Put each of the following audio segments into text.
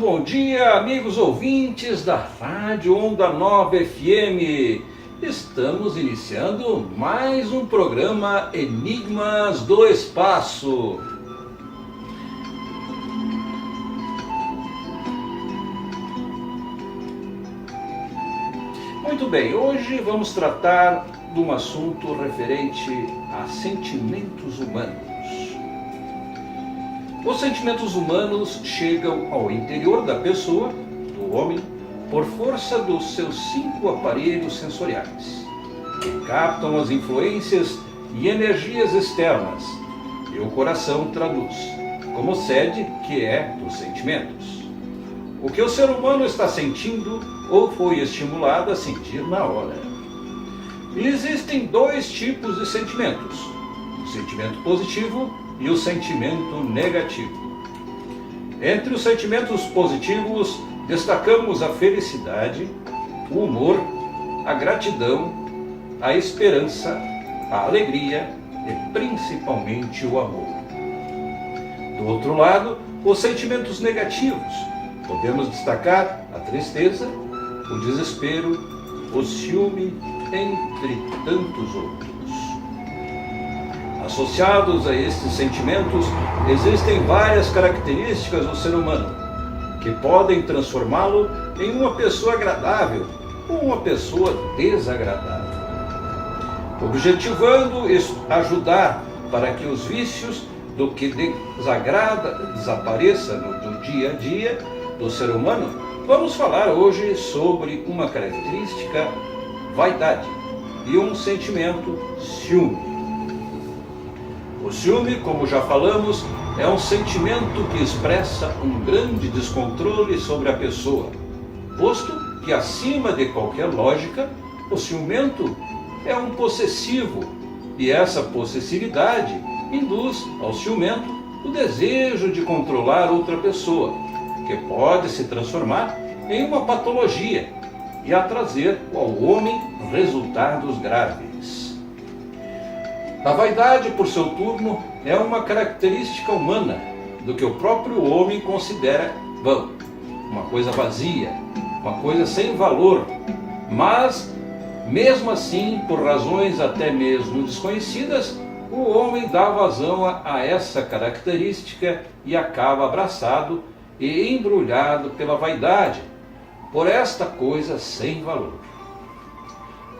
bom dia, amigos ouvintes da Rádio Onda Nova FM. Estamos iniciando mais um programa Enigmas do Espaço. Muito bem, hoje vamos tratar de um assunto referente a sentimentos humanos. Os sentimentos humanos chegam ao interior da pessoa, do homem, por força dos seus 5 aparelhos sensoriais, que captam as influências e energias externas, e o coração traduz, como sede que é dos sentimentos. O que o ser humano está sentindo ou foi estimulado a sentir na hora. E existem 2 tipos de sentimentos, o sentimento positivo e o sentimento negativo. Entre os sentimentos positivos, destacamos a felicidade, o humor, a gratidão, a esperança, a alegria e principalmente o amor. Do outro lado, os sentimentos negativos, podemos destacar a tristeza, o desespero, o ciúme, entre tantos outros. Associados a estes sentimentos, existem várias características do ser humano, que podem transformá-lo em uma pessoa agradável ou uma pessoa desagradável, objetivando ajudar para que os vícios do que desagrada desapareça no dia a dia do ser humano. Vamos falar hoje sobre uma característica, vaidade, e um sentimento, ciúme. O ciúme, como já falamos, é um sentimento que expressa um grande descontrole sobre a pessoa, posto que, acima de qualquer lógica, o ciumento é um possessivo, e essa possessividade induz ao ciumento o desejo de controlar outra pessoa, que pode se transformar em uma patologia e a trazer ao homem resultados graves. A vaidade, por seu turno, é uma característica humana do que o próprio homem considera vão, uma coisa vazia, uma coisa sem valor, mas, mesmo assim, por razões até mesmo desconhecidas, o homem dá vazão a essa característica e acaba abraçado e embrulhado pela vaidade, por esta coisa sem valor.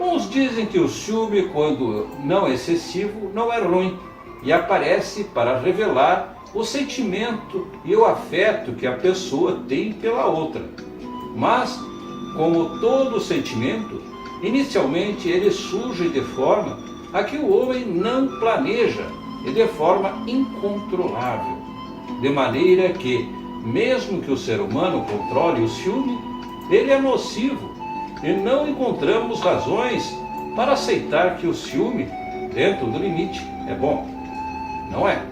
Uns dizem que o ciúme, quando não excessivo, não é ruim e aparece para revelar o sentimento e o afeto que a pessoa tem pela outra. Mas, como todo sentimento, inicialmente ele surge de forma a que o homem não planeja e de forma incontrolável, de maneira que, mesmo que o ser humano controle o ciúme, ele é nocivo e não encontramos razões para aceitar que o ciúme, dentro do limite, é bom. Não é.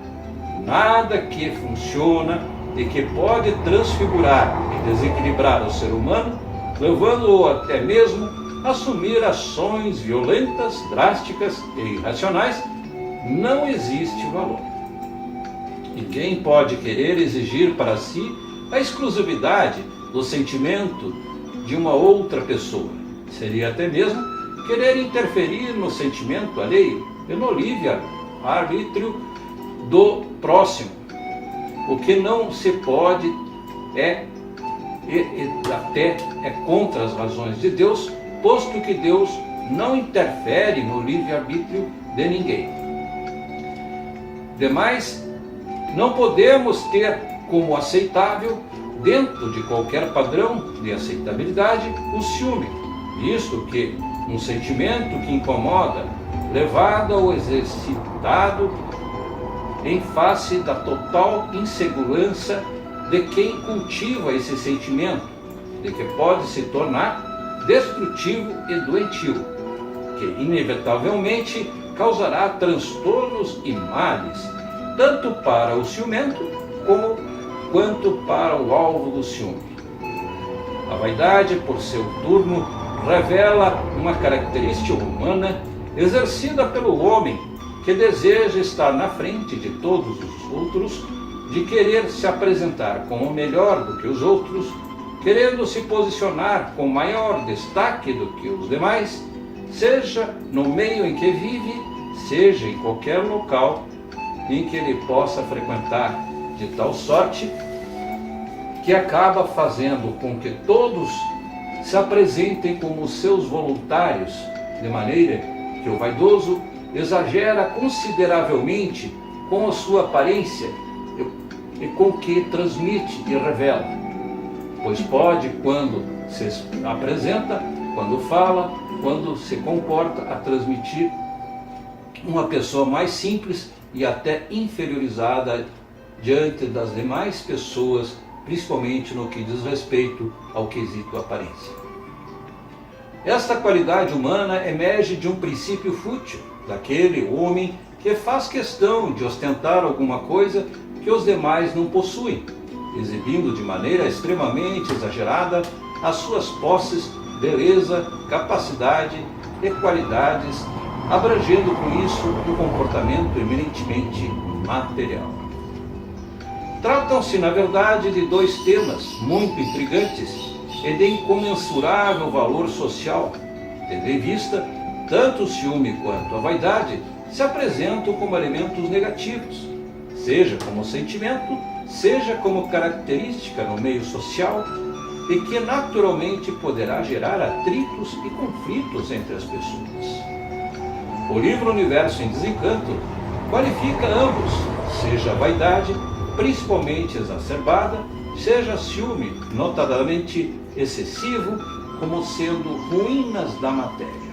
Nada que funciona e que pode transfigurar e desequilibrar o ser humano, levando-o até mesmo a assumir ações violentas, drásticas e irracionais, não existe valor. Ninguém pode querer exigir para si a exclusividade do sentimento de uma outra pessoa. Seria até mesmo querer interferir no sentimento alheio e no livre-arbítrio do próximo. O que não se pode até é contra as razões de Deus, posto que Deus não interfere no livre-arbítrio de ninguém. Demais, não podemos ter como aceitável, dentro de qualquer padrão de aceitabilidade, o ciúme, visto que um sentimento que incomoda, levado ao exercitado em face da total insegurança de quem cultiva esse sentimento, de que pode se tornar destrutivo e doentio, que inevitavelmente causará transtornos e males, tanto para o ciumento quanto para o alvo do ciúme. A vaidade, por seu turno, revela uma característica humana exercida pelo homem, que deseja estar na frente de todos os outros de querer se apresentar como melhor do que os outros, querendo se posicionar com maior destaque do que os demais, seja no meio em que vive, seja em qualquer local em que ele possa frequentar, de tal sorte que acaba fazendo com que todos se apresentem como seus voluntários, de maneira que o vaidoso exagera consideravelmente com a sua aparência e com o que transmite e revela, pois pode, quando se apresenta, quando fala, quando se comporta, a transmitir uma pessoa mais simples e até inferiorizada diante das demais pessoas, principalmente no que diz respeito ao quesito aparência. Esta qualidade humana emerge de um princípio fútil, daquele homem que faz questão de ostentar alguma coisa que os demais não possuem, exibindo de maneira extremamente exagerada as suas posses, beleza, capacidade e qualidades, abrangendo com isso um comportamento eminentemente material. Tratam-se, na verdade, de dois temas muito intrigantes e de incomensurável valor social, tendo em vista tanto o ciúme quanto a vaidade se apresentam como elementos negativos, seja como sentimento, seja como característica no meio social, e que naturalmente poderá gerar atritos e conflitos entre as pessoas. O livro Universo em Desencanto qualifica ambos, seja a vaidade, principalmente exacerbada, seja ciúme, notadamente excessivo, como sendo ruínas da matéria.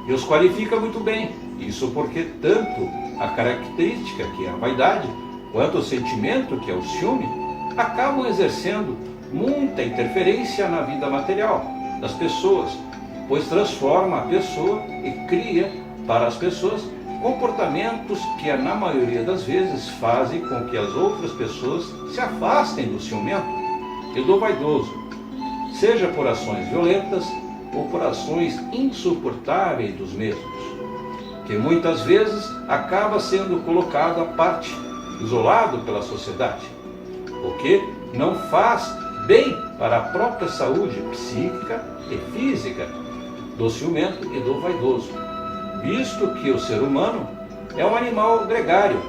E os qualifica muito bem, isso porque tanto a característica, que é a vaidade, quanto o sentimento, que é o ciúme, acabam exercendo muita interferência na vida material das pessoas, pois transforma a pessoa e cria para as pessoas comportamentos que, na maioria das vezes, fazem com que as outras pessoas se afastem do ciumento e do vaidoso, seja por ações violentas ou por ações insuportáveis dos mesmos, que muitas vezes acaba sendo colocado à parte, isolado pela sociedade, o que não faz bem para a própria saúde psíquica e física do ciumento e do vaidoso, visto que o ser humano é um animal gregário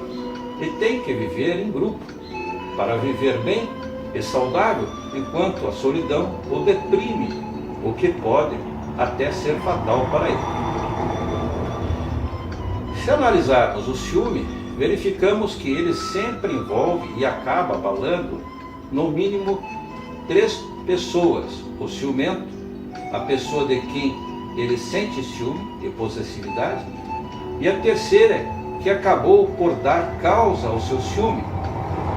e tem que viver em grupo para viver bem e saudável, enquanto a solidão o deprime, o que pode até ser fatal para ele. Se analisarmos o ciúme, verificamos que ele sempre envolve e acaba abalando no mínimo 3 pessoas: o ciumento, a pessoa de quem ele sente ciúme e possessividade, e a terceira, que acabou por dar causa ao seu ciúme,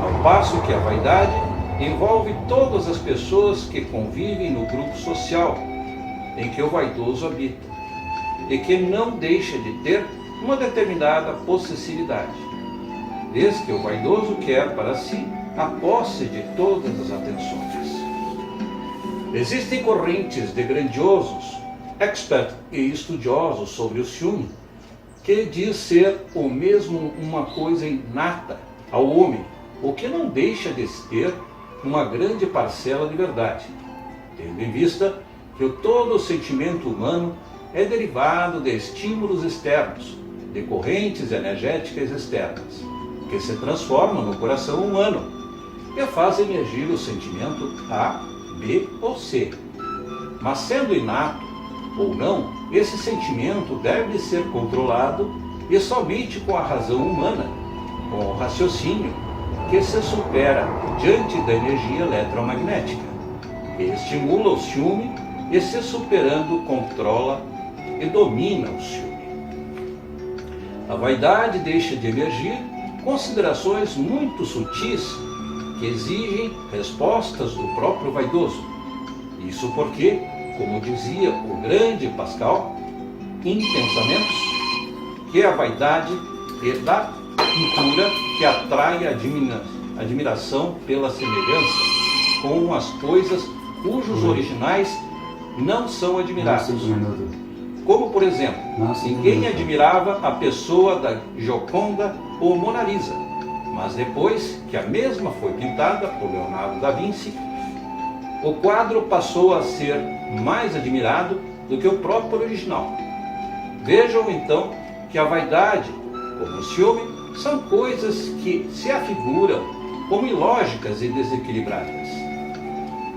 ao passo que a vaidade envolve todas as pessoas que convivem no grupo social em que o vaidoso habita, e que não deixa de ter uma determinada possessividade, desde que o vaidoso quer para si a posse de todas as atenções. Existem correntes de grandiosos, experts e estudiosos sobre o ciúme, que diz ser o mesmo uma coisa inata ao homem, o que não deixa de ter uma grande parcela de verdade, tendo em vista que todo o sentimento humano é derivado de estímulos externos, de correntes energéticas externas, que se transformam no coração humano e fazem emergir o sentimento A, B ou C. Mas sendo inato ou não, esse sentimento deve ser controlado e somente com a razão humana, com o raciocínio, que se supera diante da energia eletromagnética, que estimula o ciúme e, se superando, controla e domina o ciúme. A vaidade deixa de emergir considerações muito sutis que exigem respostas do próprio vaidoso. Isso porque, como dizia o grande Pascal, em Pensamentos, que a vaidade é da pintura que atrai a admiração pela semelhança com as coisas cujos originais não são admirados. Como, por exemplo, ninguém admirava a pessoa da Gioconda ou Mona Lisa, Mas depois que a mesma foi pintada por Leonardo da Vinci, o quadro passou a ser mais admirado do que o próprio original. Vejam então que a vaidade, como o ciúme, são coisas que se afiguram como ilógicas e desequilibradas.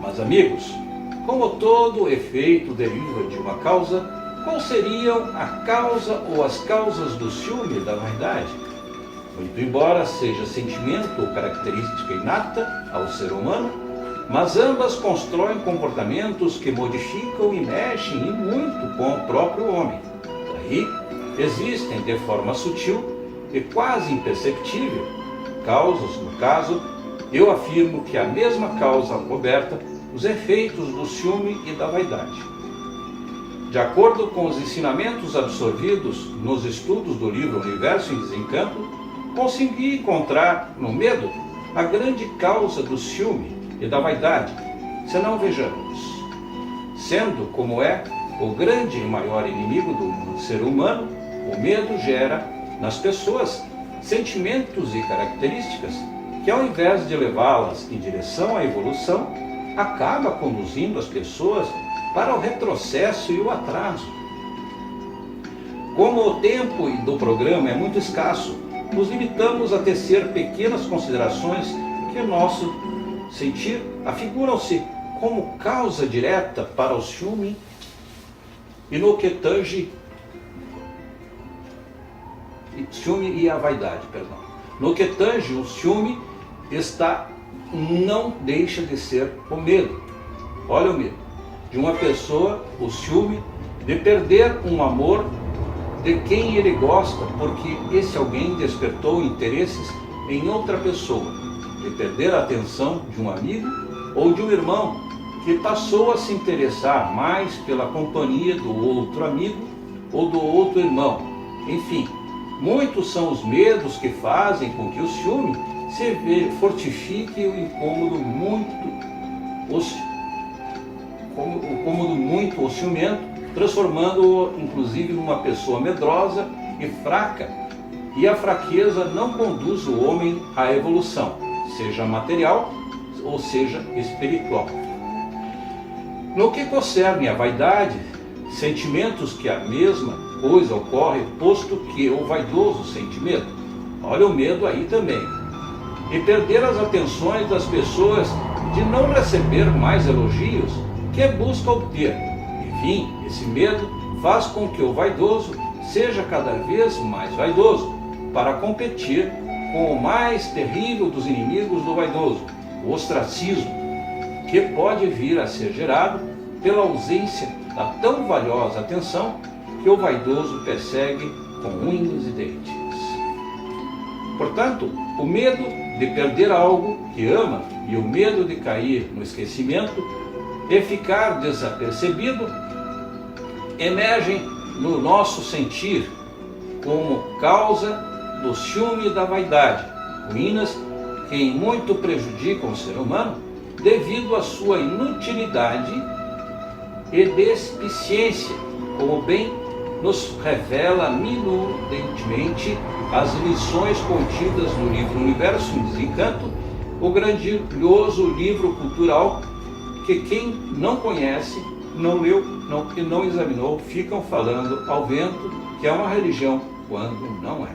Mas amigos, como todo efeito deriva de uma causa, qual seriam a causa ou as causas do ciúme e da vaidade? Muito embora seja sentimento ou característica inata ao ser humano, mas ambas constroem comportamentos que modificam e mexem e muito com o próprio homem. Daí, existem de forma sutil e quase imperceptível causas. No caso, eu afirmo que a mesma causa coberta os efeitos do ciúme e da vaidade. De acordo com os ensinamentos absorvidos nos estudos do livro Universo em Desencanto, consegui encontrar no medo a grande causa do ciúme e da vaidade, se não vejamos. Sendo como é o grande e maior inimigo do ser humano, o medo gera nas pessoas sentimentos e características que, ao invés de levá-las em direção à evolução, acaba conduzindo as pessoas para o retrocesso e o atraso. Como o tempo do programa é muito escasso, nos limitamos a tecer pequenas considerações que o nosso sentir afiguram-se como causa direta para o ciúme e no que tange ciúme e a vaidade, perdão. No que tange o ciúme não deixa de ser o medo. Olha o medo de uma pessoa, o ciúme de perder um amor de quem ele gosta, porque esse alguém despertou interesses em outra pessoa, de perder a atenção de um amigo ou de um irmão que passou a se interessar mais pela companhia do outro amigo ou do outro irmão. Enfim, muitos são os medos que fazem com que o ciúme se fortifique e o incômodo muito o ciumento, transformando-o inclusive numa pessoa medrosa e fraca, e a fraqueza não conduz o homem à evolução, seja material ou seja espiritual. No que concerne à vaidade, sentimentos que a mesma coisa ocorre, posto que o vaidoso sente medo. Olha o medo aí também. E perder as atenções das pessoas, de não receber mais elogios que busca obter. Enfim, esse medo faz com que o vaidoso seja cada vez mais vaidoso, para competir com o mais terrível dos inimigos do vaidoso, o ostracismo, que pode vir a ser gerado pela ausência da tão valiosa atenção que o vaidoso persegue com unhas e dentes. Portanto, o medo de perder algo que ama e o medo de cair no esquecimento e ficar desapercebido emergem no nosso sentir como causa do ciúme e da vaidade, ruínas que em muito prejudicam o ser humano devido à sua inutilidade e despiciência, como bem nos revela minutentemente as lições contidas no livro Universo em Desencanto, o grandioso livro cultural que quem não conhece, não leu e não examinou, ficam falando ao vento que é uma religião quando não é.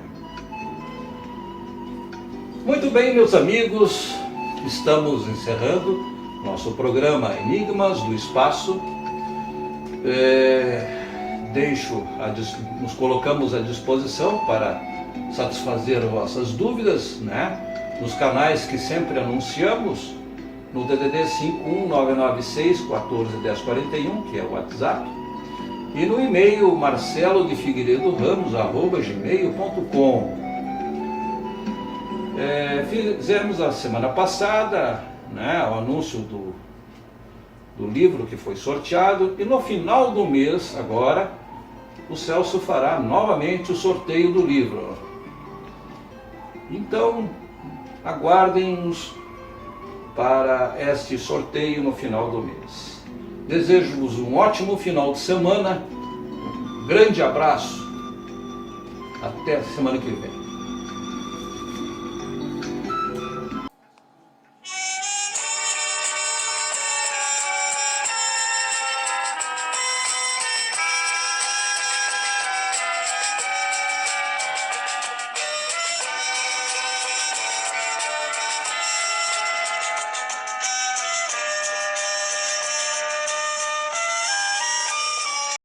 Muito bem, meus amigos, estamos encerrando nosso programa Enigmas do Espaço. Nos colocamos à disposição para satisfazer vossas dúvidas, nos canais que sempre anunciamos, no DDD 51996 141041, que é o WhatsApp, e no e-mail marcelodefigueiredoramos@gmail.com. Fizemos a semana passada o anúncio do livro que foi sorteado, e no final do mês, agora, o Celso fará novamente o sorteio do livro. Então, aguardem-nos para este sorteio no final do mês. Desejo-vos um ótimo final de semana, um grande abraço, até a semana que vem.